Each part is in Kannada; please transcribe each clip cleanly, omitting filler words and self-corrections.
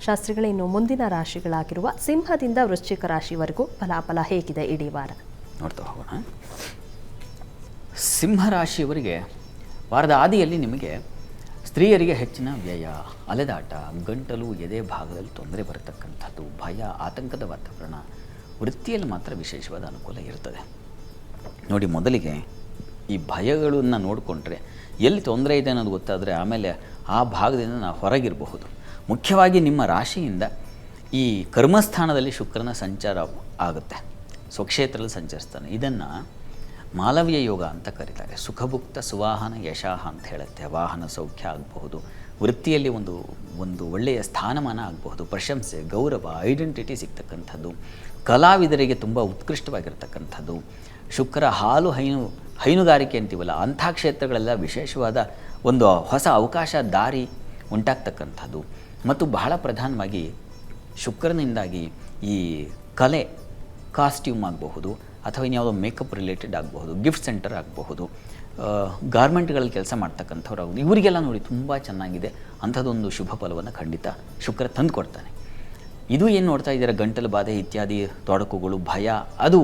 ಶಾಸ್ತ್ರಿಗಳೇ, ಇನ್ನು ಮುಂದಿನ ರಾಶಿಗಳಾಗಿರುವ ಸಿಂಹದಿಂದ ವೃಶ್ಚಿಕ ರಾಶಿವರೆಗೂ ಫಲಾಫಲ ಹೇಗಿದೆ ಇಡೀ ವಾರ ನೋಡ್ತಾ ಹೋಗೋಣ. ಸಿಂಹರಾಶಿಯವರಿಗೆ ವಾರದ ಆದಿಯಲ್ಲಿ ನಿಮಗೆ ಸ್ತ್ರೀಯರಿಗೆ ಹೆಚ್ಚಿನ ವ್ಯಯ, ಅಲೆದಾಟ, ಗಂಟಲು, ಎದೆ ಭಾಗದಲ್ಲಿ ತೊಂದರೆ ಬರತಕ್ಕಂಥದ್ದು, ಭಯ, ಆತಂಕದ ವಾತಾವರಣ. ವೃತ್ತಿಯಲ್ಲಿ ಮಾತ್ರ ವಿಶೇಷವಾದ ಅನುಕೂಲ ಇರ್ತದೆ. ನೋಡಿ, ಮೊದಲಿಗೆ ಈ ಭಯಗಳನ್ನು ನೋಡಿಕೊಂಡ್ರೆ ಎಲ್ಲಿ ತೊಂದರೆ ಇದೆ ಅನ್ನೋದು ಗೊತ್ತಾದರೆ ಆಮೇಲೆ ಆ ಭಾಗದಿಂದ ನಾವು ಹೊರಗಿರಬಹುದು. ಮುಖ್ಯವಾಗಿ ನಿಮ್ಮ ರಾಶಿಯಿಂದ ಈ ಕರ್ಮಸ್ಥಾನದಲ್ಲಿ ಶುಕ್ರನ ಸಂಚಾರ ಆಗುತ್ತೆ, ಸ್ವಕ್ಷೇತ್ರದಲ್ಲಿ ಸಂಚರಿಸ್ತಾನೆ. ಇದನ್ನು ಮಾಲವ್ಯ ಯೋಗ ಅಂತ ಕರೀತಾರೆ. ಸುಖಭುಕ್ತ ಸುವಾಹನ ಯಶಾಹ ಅಂತ ಹೇಳುತ್ತೆ. ವಾಹನ ಸೌಖ್ಯ ಆಗಬಹುದು, ವೃತ್ತಿಯಲ್ಲಿ ಒಂದು ಒಳ್ಳೆಯ ಸ್ಥಾನಮಾನ ಆಗಬಹುದು, ಪ್ರಶಂಸೆ, ಗೌರವ, ಐಡೆಂಟಿಟಿ ಸಿಗ್ತಕ್ಕಂಥದ್ದು, ಕಲಾವಿದರಿಗೆ ತುಂಬ ಉತ್ಕೃಷ್ಟವಾಗಿರ್ತಕ್ಕಂಥದ್ದು. ಶುಕ್ರ ಹಾಲು ಹೈನುಗಾರಿಕೆ ಅಂತೀವಲ್ಲ, ಅಂಥ ಕ್ಷೇತ್ರಗಳೆಲ್ಲ ವಿಶೇಷವಾದ ಒಂದು ಹೊಸ ಅವಕಾಶ ದಾರಿ ಉಂಟಾಗ್ತಕ್ಕಂಥದ್ದು. ಮತ್ತು ಬಹಳ ಪ್ರಧಾನವಾಗಿ ಶುಕ್ರನಿಂದಾಗಿ ಈ ಕಲೆ, ಕಾಸ್ಟ್ಯೂಮ್ ಆಗಬಹುದು, ಅಥವಾ ಇನ್ಯಾವುದೋ ಮೇಕಪ್ ರಿಲೇಟೆಡ್ ಆಗಬಹುದು, ಗಿಫ್ಟ್ ಸೆಂಟರ್ ಆಗಬಹುದು, ಗಾರ್ಮೆಂಟ್ಗಳಲ್ಲಿ ಕೆಲಸ ಮಾಡ್ತಕ್ಕಂಥವ್ರು ಆಗೋದು, ಇವರಿಗೆಲ್ಲ ನೋಡಿ ತುಂಬ ಚೆನ್ನಾಗಿದೆ. ಅಂಥದ್ದೊಂದು ಶುಭ ಫಲವನ್ನು ಖಂಡಿತ ಶುಕ್ರ ತಂದು ಕೊಡ್ತಾನೆ. ಇದು ಏನು ನೋಡ್ತಾ ಇದ್ದೀರಾ, ಗಂಟಲು ಬಾಧೆ ಇತ್ಯಾದಿ ತೊಡಕುಗಳು, ಭಯ, ಅದು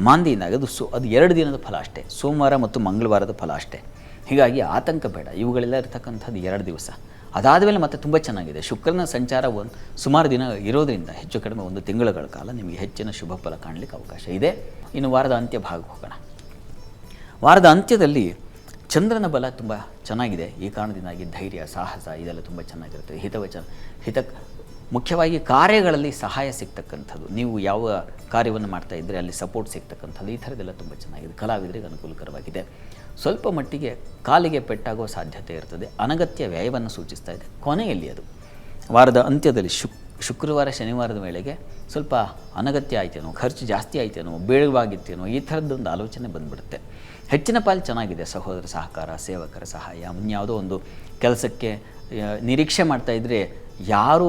ಮಾಂದಿಯಿಂದಾಗಿ ಅದು 2 ದಿನದ ಫಲ ಅಷ್ಟೇ. ಸೋಮವಾರ ಮತ್ತು ಮಂಗಳವಾರದ ಫಲ ಅಷ್ಟೇ. ಹೀಗಾಗಿ ಆತಂಕ ಬೇಡ. ಇವುಗಳೆಲ್ಲ ಇರತಕ್ಕಂಥದ್ದು 2 ದಿವಸ. ಅದಾದ ಮೇಲೆ ಮತ್ತೆ ತುಂಬ ಚೆನ್ನಾಗಿದೆ. ಶುಕ್ರನ ಸಂಚಾರ ಸುಮಾರು ದಿನ ಇರೋದರಿಂದ ಹೆಚ್ಚು ಕಡಿಮೆ 1 ತಿಂಗಳುಗಳ ಕಾಲ ನಿಮಗೆ ಹೆಚ್ಚಿನ ಶುಭ ಫಲ ಕಾಣಲಿಕ್ಕೆ ಅವಕಾಶ ಇದೆ. ಇನ್ನು ವಾರದ ಅಂತ್ಯ ಭಾಗಕ್ಕೆ ಹೋಗೋಣ. ವಾರದ ಅಂತ್ಯದಲ್ಲಿ ಚಂದ್ರನ ಬಲ ತುಂಬ ಚೆನ್ನಾಗಿದೆ. ಈ ಕಾರಣದಿಂದಾಗಿ ಧೈರ್ಯ, ಸಾಹಸ ಇದೆಲ್ಲ ತುಂಬ ಚೆನ್ನಾಗಿರುತ್ತೆ. ಮುಖ್ಯವಾಗಿ ಕಾರ್ಯಗಳಲ್ಲಿ ಸಹಾಯ ಸಿಗ್ತಕ್ಕಂಥದ್ದು, ನೀವು ಯಾವ ಕಾರ್ಯವನ್ನು ಮಾಡ್ತಾ ಇದ್ದರೆ ಅಲ್ಲಿ ಸಪೋರ್ಟ್ ಸಿಗ್ತಕ್ಕಂಥದ್ದು, ಈ ಥರದ್ದೆಲ್ಲ ತುಂಬ ಚೆನ್ನಾಗಿದೆ. ಕಲಾವಿದರಿಗೆ ಅನುಕೂಲಕರವಾಗಿದೆ. ಸ್ವಲ್ಪ ಮಟ್ಟಿಗೆ ಕಾಲಿಗೆ ಪೆಟ್ಟಾಗೋ ಸಾಧ್ಯತೆ ಇರ್ತದೆ. ಅನಗತ್ಯ ವ್ಯಯವನ್ನು ಸೂಚಿಸ್ತಾ ಇದೆ. ಕೊನೆಯಲ್ಲಿ ಅದು ವಾರದ ಅಂತ್ಯದಲ್ಲಿ ಶುಕ್ರವಾರ ಶನಿವಾರದ ವೇಳೆಗೆ ಸ್ವಲ್ಪ ಅನಗತ್ಯ ಆಯ್ತೇನೋ, ಖರ್ಚು ಜಾಸ್ತಿ ಆಯ್ತೇನೋ, ಬೇಡವಾಗಿತ್ತೇನೋ, ಈ ಥರದ್ದೊಂದು ಆಲೋಚನೆ ಬಂದುಬಿಡುತ್ತೆ. ಹೆಚ್ಚಿನ ಪಾಲು ಚೆನ್ನಾಗಿದೆ. ಸಹೋದರ ಸಹಕಾರ, ಸೇವಕರ ಸಹಾಯ, ಇನ್ಯಾವುದೋ ಒಂದು ಕೆಲಸಕ್ಕೆ ನಿರೀಕ್ಷೆ ಮಾಡ್ತಾಯಿದ್ರೆ ಯಾರು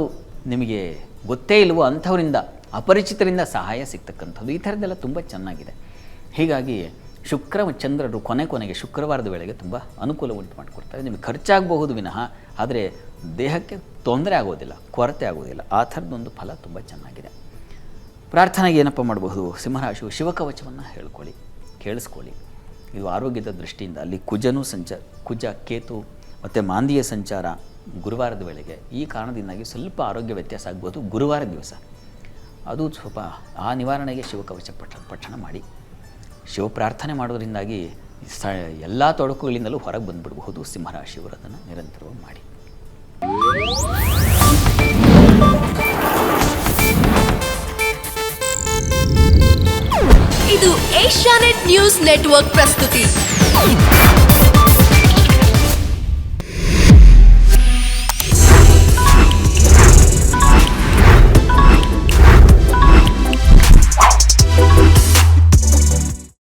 ನಿಮಗೆ ಗೊತ್ತೇ ಇಲ್ವೋ ಅಂಥವರಿಂದ, ಅಪರಿಚಿತರಿಂದ ಸಹಾಯ ಸಿಗ್ತಕ್ಕಂಥದ್ದು, ಈ ಥರದ್ದೆಲ್ಲ ತುಂಬ ಚೆನ್ನಾಗಿದೆ. ಹೀಗಾಗಿ ಶುಕ್ರ ಚಂದ್ರರು ಕೊನೆಗೆ ಶುಕ್ರವಾರದ ವೇಳೆಗೆ ತುಂಬ ಅನುಕೂಲ ಉಂಟು ಮಾಡಿಕೊಡ್ತಾರೆ. ನಿಮಗೆ ಖರ್ಚಾಗಬಹುದು ವಿನಃ, ಆದರೆ ದೇಹಕ್ಕೆ ತೊಂದರೆ ಆಗೋದಿಲ್ಲ, ಕೊರತೆ ಆಗೋದಿಲ್ಲ. ಆ ಥರದ್ದೊಂದು ಫಲ ತುಂಬ ಚೆನ್ನಾಗಿದೆ. ಪ್ರಾರ್ಥನೆಗೆ ಏನಪ್ಪ ಮಾಡಬಹುದು, ಸಿಂಹರಾಶಿಯು ಶಿವಕವಚವನ್ನು ಕೇಳಿಸ್ಕೊಳ್ಳಿ. ಇದು ಆರೋಗ್ಯದ ದೃಷ್ಟಿಯಿಂದ ಅಲ್ಲಿ ಕುಜ, ಕೇತು ಮತ್ತು ಮಾಂದಿಯ ಸಂಚಾರ ಗುರುವಾರದ ವೇಳೆಗೆ, ಈ ಕಾರಣದಿಂದಾಗಿ ಸ್ವಲ್ಪ ಆರೋಗ್ಯ ವ್ಯತ್ಯಾಸ ಆಗ್ಬೋದು ಗುರುವಾರ ದಿವಸ. ಅದು ಸ್ವಲ್ಪ ಆ ನಿವಾರಣೆಗೆ ಶಿವಕವಚ ಪಠಣ ಮಾಡಿ. ಶಿವ ಪ್ರಾರ್ಥನೆ ಮಾಡೋದ್ರಿಂದಾಗಿ ಎಲ್ಲ ತೊಡಕುಗಳಿಂದಲೂ ಹೊರಗೆ ಬಂದುಬಿಡಬಹುದು. ಸಿಂಹರಾಶಿಯವರು ಅದನ್ನು ನಿರಂತರವಾಗಿ ಮಾಡಿ. ಇದು ಏಷ್ಯಾನೆಟ್ ನ್ಯೂಸ್ ನೆಟ್ವರ್ಕ್ ಪ್ರಸ್ತುತಿ.